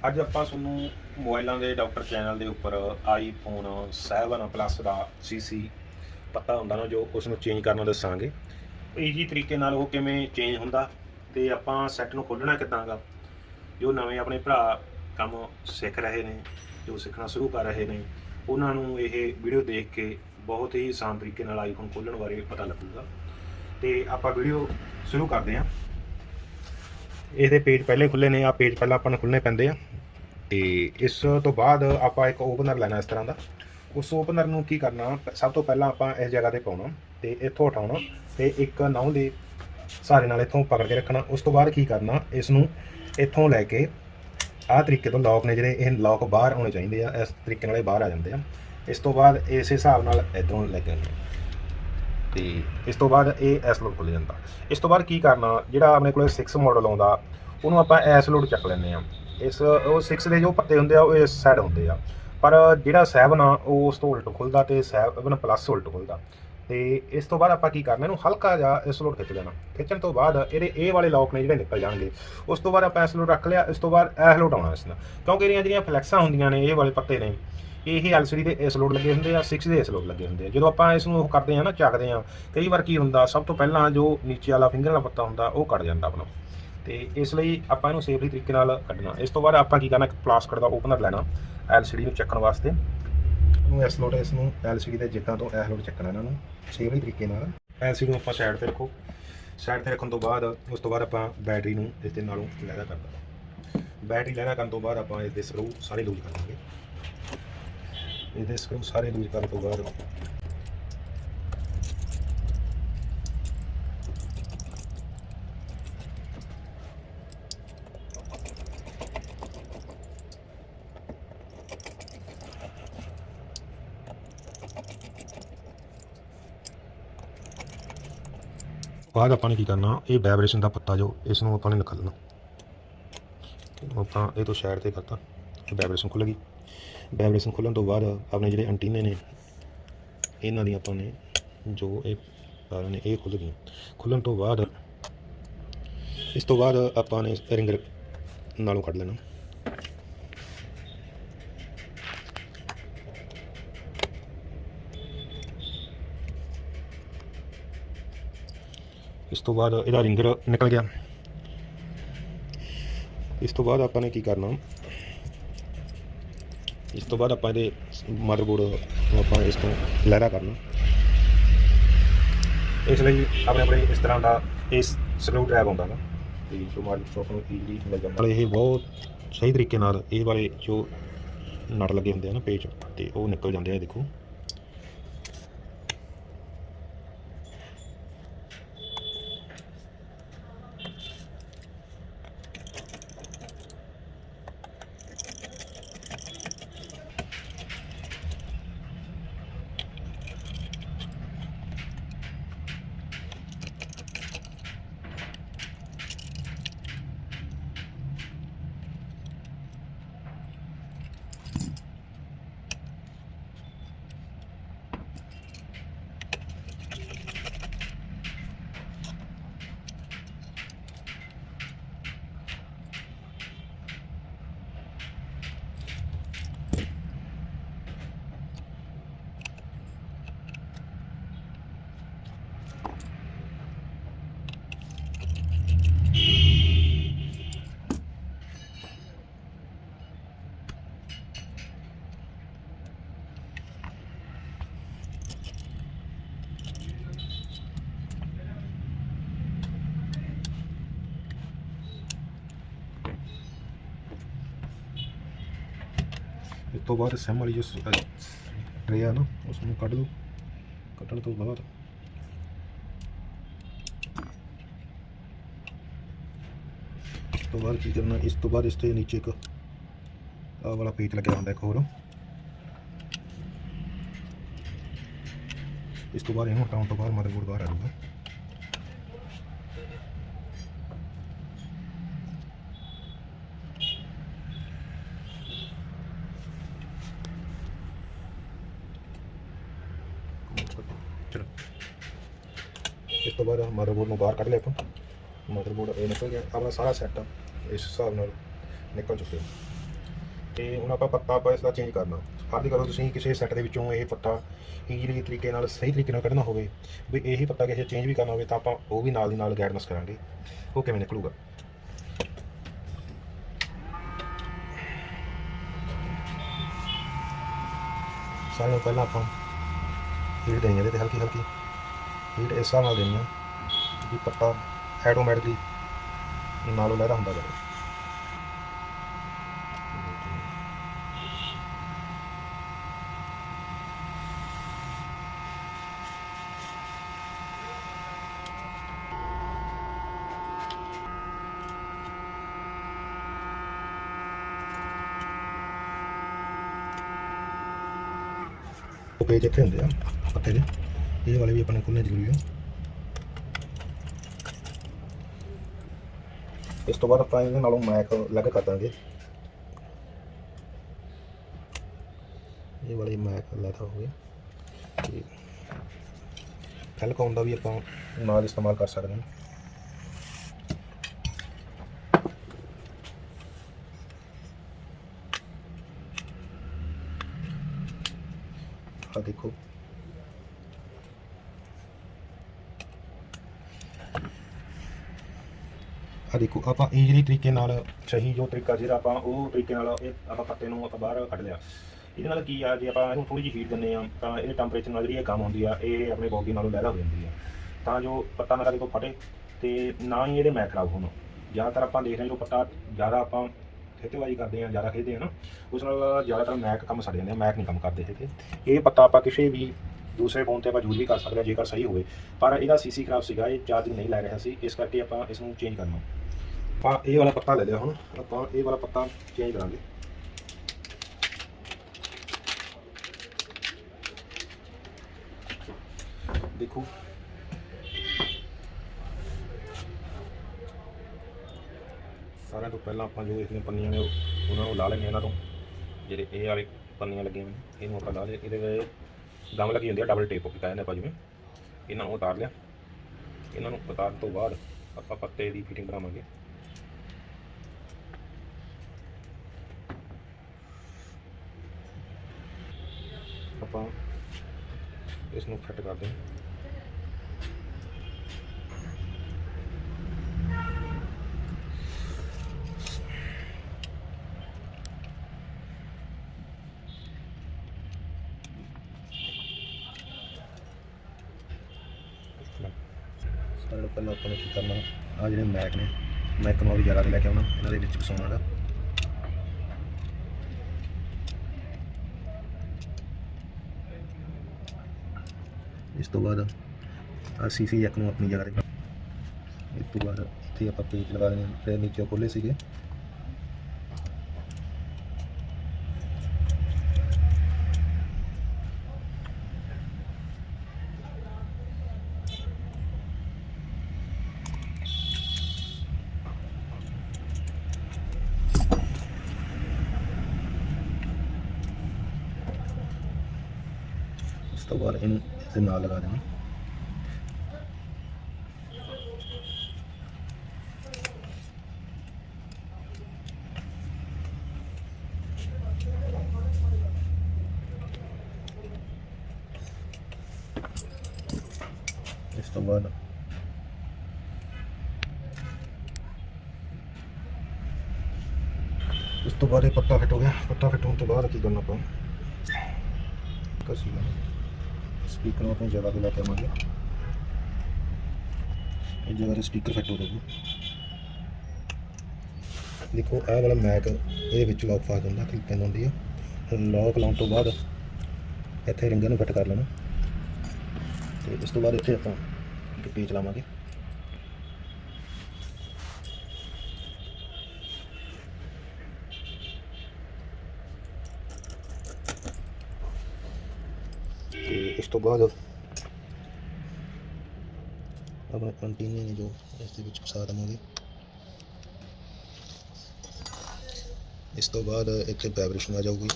ਅੱਜ ਆਪਾਂ ਤੁਹਾਨੂੰ ਮੋਬਾਈਲਾਂ ਦੇ ਡਾਕਟਰ ਚੈਨਲ ਦੇ ਉੱਪਰ ਆਈਫੋਨ 7 ਪਲੱਸ ਦਾ ਸੀਸੀ ਪੱਤਾ ਹੁੰਦਾ ਨਾ ਜੋ ਉਸ ਨੂੰ ਚੇਂਜ ਕਰਨਾ ਦੱਸਾਂਗੇ। ਈਜੀ ਤਰੀਕੇ ਨਾਲ ਉਹ ਕਿਵੇਂ ਚੇਂਜ ਹੁੰਦਾ ਤੇ ਆਪਾਂ ਸੈੱਟ ਨੂੰ ਖੋਲ੍ਹਣਾ ਕਿੱਦਾਂ ਗਾ। ਜੋ ਨਵੇਂ ਆਪਣੇ ਭਰਾ ਕੰਮ ਸਿੱਖ ਰਹੇ ਨੇ, ਜੋ ਸਿੱਖਣਾ ਸ਼ੁਰੂ ਕਰ ਰਹੇ ਨੇ, ਉਹਨਾਂ ਨੂੰ ਇਹ ਵੀਡੀਓ ਦੇਖ ਕੇ ਬਹੁਤ ਹੀ ਆਸਾਨ ਤਰੀਕੇ ਨਾਲ ਆਈਫੋਨ ਖੋਲ੍ਹਣ ਬਾਰੇ ਪਤਾ ਲੱਗੂਗਾ। ਤੇ ਆਪਾਂ ਵੀਡੀਓ ਸ਼ੁਰੂ ਕਰਦੇ ਹਾਂ। ਇਹਦੇ ਪੇਜ ਪਹਿਲੇ ਖੁੱਲ੍ਹੇ ਨੇ, ਆ ਪੇਜ ਪਹਿਲਾਂ ਆਪਾਂ ਨੂੰ ਖੁੱਲ੍ਹਣੇ ਪੈਂਦੇ ਆ। ਤੇ ਇਸ ਤੋਂ ਬਾਅਦ ਆਪਾਂ ਇੱਕ ਓਪਨਰ ਲੈਣਾ ਇਸ ਤਰ੍ਹਾਂ ਦਾ। ਉਸ ਓਪਨਰ ਨੂੰ ਕੀ ਕਰਨਾ, ਸਭ ਤੋਂ ਪਹਿਲਾਂ ਆਪਾਂ ਇਸ ਜਗ੍ਹਾ ਤੇ ਪਾਉਣਾ ਤੇ ਇੱਥੋਂ ਉਠਾਉਣਾ ਤੇ ਇੱਕ ਨਹੁੰ ਦੇ ਸਹਾਰੇ ਨਾਲ ਇੱਥੋਂ ਪਕੜ ਕੇ ਰੱਖਣਾ। ਉਸ ਤੋਂ ਬਾਅਦ ਕੀ ਕਰਨਾ, ਇਸ ਨੂੰ ਇੱਥੋਂ ਲੈ ਕੇ ਆਹ ਤਰੀਕੇ ਤੋਂ ਲੋਕ ਨੇ ਜਿਹੜੇ, ਇਹ ਲੋਕ ਬਾਹਰ ਆਉਣੇ ਚਾਹੀਦੇ ਆ। ਇਸ ਤਰੀਕੇ ਨਾਲ ਇਹ ਬਾਹਰ ਆ ਜਾਂਦੇ ਆ। ਇਸ ਤੋਂ ਬਾਅਦ ਇਸ ਹਿਸਾਬ ਨਾਲ ਇੱਧਰੋਂ ਲੈ ਕੇ ਆਉਣਾ ਤੇ ਇਸ ਤੋਂ ਬਾਅਦ ਇਹ ਐਸ ਲੋਡ ਖੁੱਲ੍ਹ ਜਾਂਦਾ। ਇਸ ਤੋਂ ਬਾਅਦ ਕੀ ਕਰਨਾ, ਜਿਹੜਾ ਆਪਣੇ ਕੋਲ 6 ਮਾਡਲ ਆਉਂਦਾ ਉਹਨੂੰ ਆਪਾਂ ਐਸ ਲੋਡ ਚੱਕ ਲੈਂਦੇ ਆ। ਇਸ ਉਹ 6 ਦੇ ਜੋ ਪੱਤੇ ਹੁੰਦੇ ਆ ਉਹ ਇਸ ਸਾਈਡ ਹੁੰਦੇ ਆ, ਪਰ ਜਿਹੜਾ 7 ਆ ਉਹ ਉਸ ਤੋਂ ਉਲਟ ਖੁੱਲ੍ਹਦਾ ਤੇ 7 ਪਲੱਸ ਉਲਟ ਖੁੱਲ੍ਹਦਾ। ਤੇ ਇਸ ਤੋਂ ਬਾਅਦ ਆਪਾਂ ਕੀ ਕਰਨਾ, ਇਹਨੂੰ ਹਲਕਾ ਜਿਹਾ ਇਸ ਲੋਡ ਖਿੱਚ ਲੈਣਾ। ਖਿੱਚਣ ਤੋਂ ਬਾਅਦ ਇਹਦੇ ਇਹ ਵਾਲੇ ਲੋਕ ਨੇ ਜਿਹੜੇ ਨਿਕਲ ਜਾਣਗੇ। ਉਸ ਤੋਂ ਬਾਅਦ ਆਪਾਂ ਇਸ ਲੋਡ ਰੱਖ ਲਿਆ। ਇਸ ਤੋਂ ਬਾਅਦ ਐਸ ਲੋਡ ਆਉਣਾ ਇਸ ਨਾਲ, ਕਿਉਂਕਿ ਇਹਦੀਆਂ ਜਿਹੜੀਆਂ ਫਲੈਕਸਾਂ ਹੁੰਦੀਆਂ ਨੇ, ਇਹ ਵਾਲੇ ਪੱਤੇ ਨੇ, ਇਹ LCD ਦੇ ਇਸ ਲੋਡ ਲੱਗੇ ਹੁੰਦੇ ਆ, 6 ਦੇ ਇਸ ਲੋਡ ਲੱਗੇ ਹੁੰਦੇ ਆ। ਜਦੋਂ ਆਪਾਂ ਇਸ ਨੂੰ ਉਹ ਕਰਦੇ ਆ ਨਾ, ਚੱਕਦੇ ਆ, ਕਈ ਵਾਰ ਕੀ ਹੁੰਦਾ, ਸਭ ਤੋਂ ਪਹਿਲਾਂ ਜੋ ਨੀਚੇ ਵਾਲਾ ਫਿੰਗਰ ਵਾਲਾ ਪੱਤਾ ਹੁੰਦਾ ਉਹ ਕੱਟ ਜਾਂਦਾ ਆਪਣਾ। ਤੇ ਇਸ ਲਈ ਆਪਾਂ ਇਹਨੂੰ ਸੇਫਲੀ ਤਰੀਕੇ ਨਾਲ ਕੱਢਣਾ। ਇਸ ਤੋਂ ਬਾਅਦ ਆਪਾਂ ਕੀ ਕਰਨਾ, ਇੱਕ ਪਲਾਸਟਿਕ ਦਾ ਓਪਨਰ ਲੈਣਾ LCD ਨੂੰ ਚੱਕਣ ਵਾਸਤੇ। ਇਹਨੂੰ ਇਸ ਲੋਡ, ਇਸ ਨੂੰ LCD ਦੇ ਜਿੱਦਾਂ ਤੋਂ ਇਸ ਲੋਡ ਚੱਕਣਾ ਇਹਨਾਂ ਨੂੰ ਸੇਫਲੀ ਤਰੀਕੇ ਨਾਲ। LCD ਨੂੰ ਆਪਾਂ ਸਾਈਡ ਤੇ ਰੱਖੋ। ਸਾਈਡ ਤੇ ਰੱਖਣ ਤੋਂ ਬਾਅਦ ਉਸ ਤੋਂ ਬਾਅਦ ਆਪਾਂ ਬੈਟਰੀ ਨੂੰ ਇਸ ਦੇ ਨਾਲੋਂ ਲਹਿਦਾ ਕਰਦਾ। ਬੈਟਰੀ ਲਹਿਦਾ ਕਰਨ ਤੋਂ ਬਾਅਦ ਆਪਾਂ ਇਸ ਦੇ ਸਕਰੂ ਸਾਰੇ ਲੂਜ਼ ਕਰ ਲਾਂਗੇ। ਇਹਦੇ ਸਕਰੂ ਸਾਰੇ ਲੂਜ਼ ਕਰਨ ਤੋਂ ਬਾਅਦ ਆਪਾਂ ਨੇ ਕੀ ਕਰਨਾ, ਇਹ ਵਾਈਬ੍ਰੇਸ਼ਨ ਦਾ ਪੱਤਾ ਜੋ ਇਸ ਨੂੰ ਆਪਾਂ ਨੇ ਨਿਕਾਲਣਾ। ਆਪਾਂ ਇਹ ਤੋਂ ਸਾਈਡ ਤੇ ਕਰਤਾ, ਵਾਈਬ੍ਰੇਸ਼ਨ ਖੁੱਲ੍ਹ ਗਈ। ਵਾਈਬ੍ਰੇਸ਼ਨ ਖੁੱਲ੍ਹਣ ਤੋਂ ਬਾਅਦ ਆਪਣੇ ਜਿਹੜੇ ਐਂਟੀਨੇ ਨੇ ਇਹਨਾਂ ਦੀ ਆਪਾਂ ਨੇ ਜੋ ਇਹ ਤਾਰਾਂ ਨੇ ਇਹ ਖੁੱਲ੍ਹ ਗਈਆਂ। ਖੁੱਲ੍ਹਣ ਤੋਂ ਬਾਅਦ ਇਸ ਤੋਂ ਬਾਅਦ ਆਪਾਂ ਨੇ ਰਿੰਗ ਨਾਲੋਂ ਕੱਢ ਲੈਣਾ। ਇਸ ਤੋਂ ਬਾਅਦ ਇਹਦਾ ਰਿੰਗਰ ਨਿਕਲ ਗਿਆ। ਇਸ ਤੋਂ ਬਾਅਦ ਆਪਾਂ ਨੇ ਕੀ ਕਰਨਾ, ਇਸ ਤੋਂ ਬਾਅਦ ਆਪਾਂ ਇਹਦੇ ਮਦਰਬੋਰਡ ਨੂੰ ਆਪਾਂ ਇਸ ਤੋਂ ਲਹਿਰਾ ਕਰਨਾ। ਇਸ ਲਈ ਆਪਣੇ ਇਸ ਤਰ੍ਹਾਂ ਦਾ ਇਸ ਸਕਰੂ ਡਰਾਈਵ ਆਉਂਦਾ ਗਾ ਤੇ ਜੋ ਮਾਰਕੀਟ ਸ਼ੋਪ ਨੂੰ ਈਜ਼ਲੀ ਮਿਲ ਜਾਂਦਾ। ਇਹ ਬਹੁਤ ਸਹੀ ਤਰੀਕੇ ਨਾਲ ਇਹ ਵਾਲੇ ਜੋ ਨਟ ਲੱਗੇ ਹੁੰਦੇ ਆ ਨਾ ਪੇਚ, ਤੇ ਉਹ ਨਿਕਲ ਜਾਂਦੇ ਆ। ਦੇਖੋ ਇਸ ਤੋਂ ਬਾਅਦ ਸਿਮ ਵਾਲੀ ਜੋ ਟਰੇ ਆ ਨਾ ਉਸ ਨੂੰ ਕੱਢ ਲਓ। ਕੱਢਣ ਤੋਂ ਬਾਅਦ ਕੀ ਕਰਨਾ, ਇਸ ਤੋਂ ਬਾਅਦ ਇਸ ਤੇ ਨੀਚੇ ਇੱਕ ਆਹ ਵਾਲਾ ਪੇਚ ਲੱਗਿਆ ਹੁੰਦਾ ਇੱਕ ਹੋਰ। ਇਸ ਤੋਂ ਬਾਅਦ ਇਹਨੂੰ ਹਟਾਉਣ ਤੋਂ ਬਾਅਦ ਮਦਰਬੋਰਡ ਬਾਹਰ ਆ ਜਾਊਗਾ। चलो इस तो बाद मदरबोर्ड में बाहर कढ़ लिया अपन। मदरबोर्ड ये निकल गया, अपना सारा सैट इस हिसाब नाल निकल चुके। ਤੇ ਹੁਣ ਪੱਤਾ ਇਸਦਾ ਚੇਂਜ ਕਰਨਾ। ਫਰਜ਼ ਕਰੋ ਤੁਸੀਂ ਕਿਸੇ ਸੈੱਟ ਦੇ ਵਿੱਚੋਂ ਇਹ ਪੱਤਾ ਈਜ਼ੀਲੀ ਤਰੀਕੇ ਨਾਲ ਸਹੀ ਤਰੀਕੇ ਨਾਲ ਕੱਢਣਾ ਹੋਵੇ, ਵੀ ਇਹੀ ਪੱਤਾ ਕਿਸੇ ਚੇਂਜ ਵੀ ਕਰਨਾ ਹੋਵੇ ਤਾਂ ਆਪਾਂ ਉਹ ਵੀ ਨਾਲ ਦੀ ਨਾਲ ਗਾਈਡੈਂਸ ਕਰਾਂਗੇ ਉਹ ਕਿਵੇਂ ਨਿਕਲੂਗਾ। ਸਾਰਿਆਂ ਤੋਂ ਪਹਿਲਾਂ ਆਪਾਂ ਹੀਟ ਦੇਣੀ ਇਹਦੇ 'ਤੇ ਹਲਕੀ ਹਲਕੀ ਹੀਟ ਇਸ ਹਿਸਾਬ ਨਾਲ ਦੇਣੀ ਆ ਵੀ ਪੱਤਾ ਐਟੋਮੈਟਿਕਲੀ ਨਾਲੋਂ ਲਹਿਦਾ ਹੁੰਦਾ ਜਾਵੇ। पेज इतने होंगे पत्ते के, ये वाले भी अपने खुलने जरूरी है। इस तो बाद अपना इन्हें नालों मैक अलग कर देंगे, ये वाले मैक अलग हो गए। फेलकॉन का भी आप नाल इस्तेमाल कर सकते हैं। हाँ देखो देखो आप ईजली तरीके नाल सही जो तरीका जो आप तरीके नाल आप पत्ते नूं आप बाहर कढ़ लिया। ये की आ जो आप थोड़ी जी हीट दें तो ये टैंपरेचर नाल जी कम होंगी है, ये अपने बॉडी नालों लहदा हो जाती है, तो जो पत्ता ना कदे को फटे तो ना ही ये मैक खराब होना। ज़्यादातर आप देख रहे हैं जो पत्ता ज़्यादा आप खेतेबाजी करते हैं, ज़्यादा खेलते हैं ना, उस नाल ज़्यादातर मैक कम सड़ जाते हैं, मैक नहीं कम करते थे। ये पत्ता आप किसी भी दूसरे फोन पर आप यूज भी कर सकते हैं जेकर सही हो, पर यदा सीसी खराब सीगा, ये चार्जिंग नहीं लै रहा सी, इस करके आप इसनूं चेंज करना। आप ये वाला पत्ता ले लिया, हुण आप ये वाला पत्ता चेंज करांगे। देखो सारे तो पहला आप जो इसमें पन्नियां ने उन्होंने ला लेंगे, इन्हों तो जे ये वाली पन्नियां लगी हुई इनू आप ला लिया। ये गम लगी होंगी डबल टेप कहते आप जिमें, इन्हों उतार लिया। इन्हों उतारन तो बाद आप पत्ते की फिटिंग बनावांगे। आप इसनूं फिट कर दें। सारे पहले अपने की करना आ जो मैक ने मैक में भी ज़्यादा लैके आना, इन्होंने घसाना गा। इस तो बाद आ सीसी जैक अपनी जगह, इस तो बाद इतने आप पेच लगा देने, फिर नीचे खोले सीगे। इस तो बाद इन इसे नाल लगा देना। इस तो बाद ये पत्ता फिट हो गया। पत्ता फिट होने तो बाद की करना अपन कसी स्पीकर अपनी जगह पर लैके आवेंगे। इस जगह से स्पीकर फिट हो जाएगा। देखो यह वाला मैक ये लॉक फास्ट होंगे, ठीक पिन होंगी है। लॉक लाने तो बाद इतने रिंगर फिट कर लेना, तो इस तो बाद इतने आप पेच लावांगे। इस तो बाद अपने कंटिन्यू ने जो इस फसा देंगे। इस तो बाद इतने वाइब्रेशन आ जाऊगी।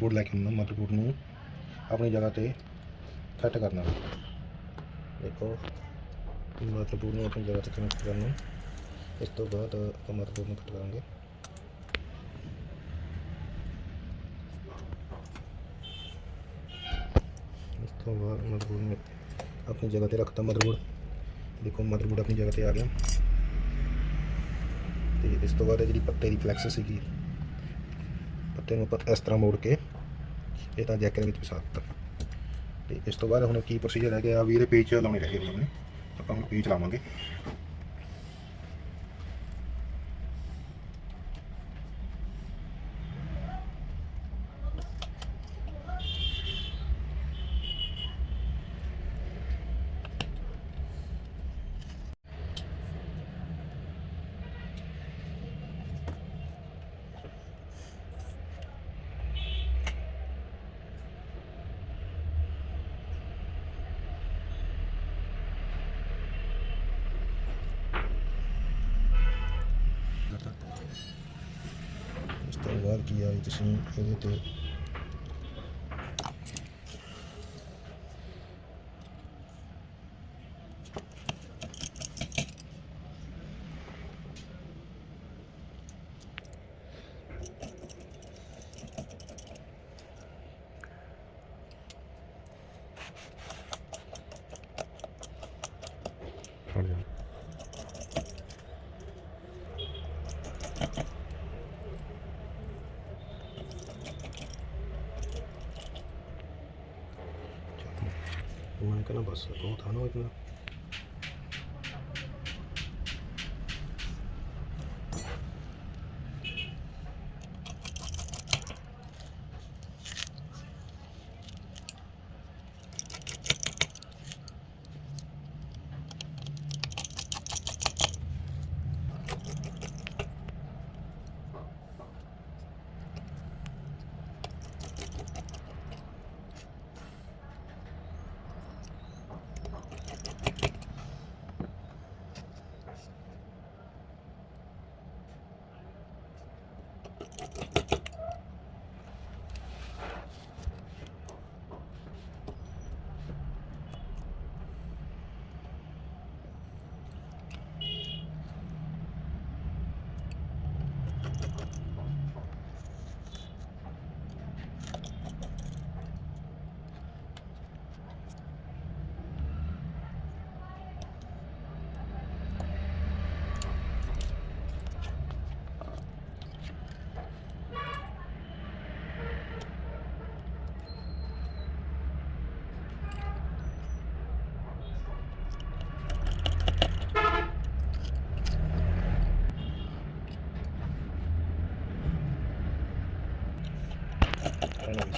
ਮਦਰਬੋਰਡ ਲੈ ਕੇ ਆਉਣਾ, ਮਦਰਬੋਰਡ ਨੂੰ ਆਪਣੀ ਜਗ੍ਹਾ ਤੇ ਸੈੱਟ ਕਰਨਾ। ਦੇਖੋ ਮਦਰਬੋਰਡ ਨੂੰ ਆਪਣੀ ਜਗ੍ਹਾ ਤੇ ਕਨੈਕਟ ਕਰਨਾ। ਇਸ ਤੋਂ ਬਾਅਦ ਆਪਾਂ ਮਦਰਬੋਰਡ ਨੂੰ ਫਿੱਟ ਕਰਾਂਗੇ। ਇਸ ਤੋਂ ਬਾਅਦ ਮਦਰਬੋਰਡ ਨੂੰ ਆਪਣੀ ਜਗ੍ਹਾ ਤੇ ਰੱਖਤਾ। ਮਦਰਬੋਰਡ ਦੇਖੋ ਮਦਰਬੋਰਡ ਆਪਣੀ ਜਗ੍ਹਾ ਤੇ ਆ ਗਿਆ। ਤੇ ਇਸ ਤੋਂ ਬਾਅਦ ਜਿਹੜੀ ਪੱਤੇ ਦੀ ਫਲੈਕਸ ਸੀਗੀ, ਪੱਤੇ ਨੂੰ ਆਪਾਂ ਇਸ ਤਰ੍ਹਾਂ ਮੋੜ ਕੇ ਇਹ ਤਾਂ ਜੈਕ ਦੇ ਵਿੱਚ ਫਸਾ ਦਿੱਤਾ। ਤੇ ਇਸ ਤੋਂ ਬਾਅਦ ਹੁਣ ਕੀ ਪ੍ਰੋਸੀਜਰ ਰਹਿ ਗਿਆ ਵੀ ਇਹਦੇ ਪੇਚ ਲਾਉਣੇ ਰਹਿ ਗਏ ਆਪਣੇ। ਆਪਾਂ ਹੁਣ ਪੇਚ ਲਾਵਾਂਗੇ। ਇਸ ਤੋਂ ਬਾਅਦ ਕੀ ਆ ਤੁਸੀਂ ਇਹਦੇ ਤੇ ਫੜ ਜਾ। मैं कहना बस बहुत था ना इतना।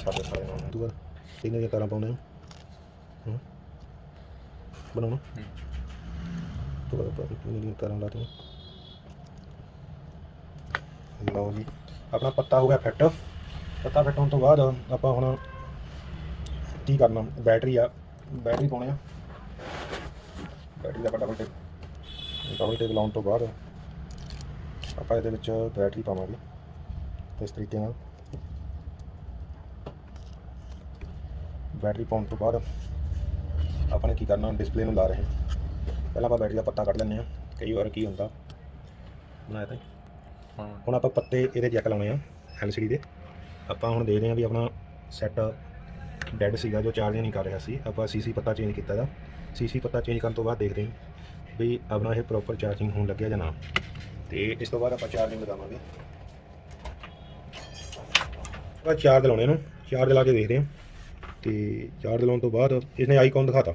साढ़े साढ़े नौ दूर तीन दी तारा पाने बनाना तो तीन दी तारा लाते लो जी। अपना पत्ता हो गया फिट। पत्ता फिट होने तो बाद आप हुण की करना, बैटरी आ बैटरी पाने बैटरी का डबल टेप लाने तो बाद आप बैटरी पावांगे इस तरीके नाल। बैटरी पाने तो बाद आपने की करना, डिस्पले में ला रहे हैं। पहला आप बैटरी का पत्ता कट लें। कई बार की होंगे बनाया तो हम आप पत्ते ये जैक लाने LCD के। आप हम देखते हैं भी अपना सैट डैड सीगा जो चार्ज नहीं कर रहा सी। आप CC पत्ता चेंज किया। CC पत्ता चेंज करने तो बाद देखते हैं भी अपना ये प्रॉपर चार्जिंग होने लगे या ना। तो इस तो बाद आप चार्जिंग लगावे। चार्ज लाने चार्ज ला के देखते हैं। तो चार्ज लाने तो बाद इसने आईकॉन दिखाता,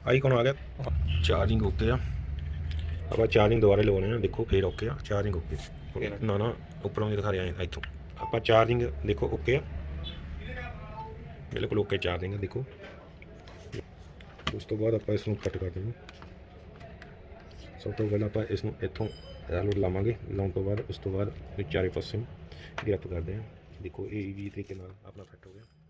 आईकॉन आ गया। चार्जिंग ओके आ। आप चार्जिंग दोबारा लगाने देखो फिर ओके आ। चार्जिंग ओके ना ना उपरों दिखा रहे हैं इतों। आप चार्जिंग देखो ओके आ, बिल्कुल ओके चार्जिंग देखो। उस तो बाद आप इसमें कट कर देंगे। सब तो पहले आप इसमें इतों लोड लावे। लाने तो बाद उस तो बाद चारे पासे ग्रिप करते हैं। देखो ये तरीके अपना फिट हो गया।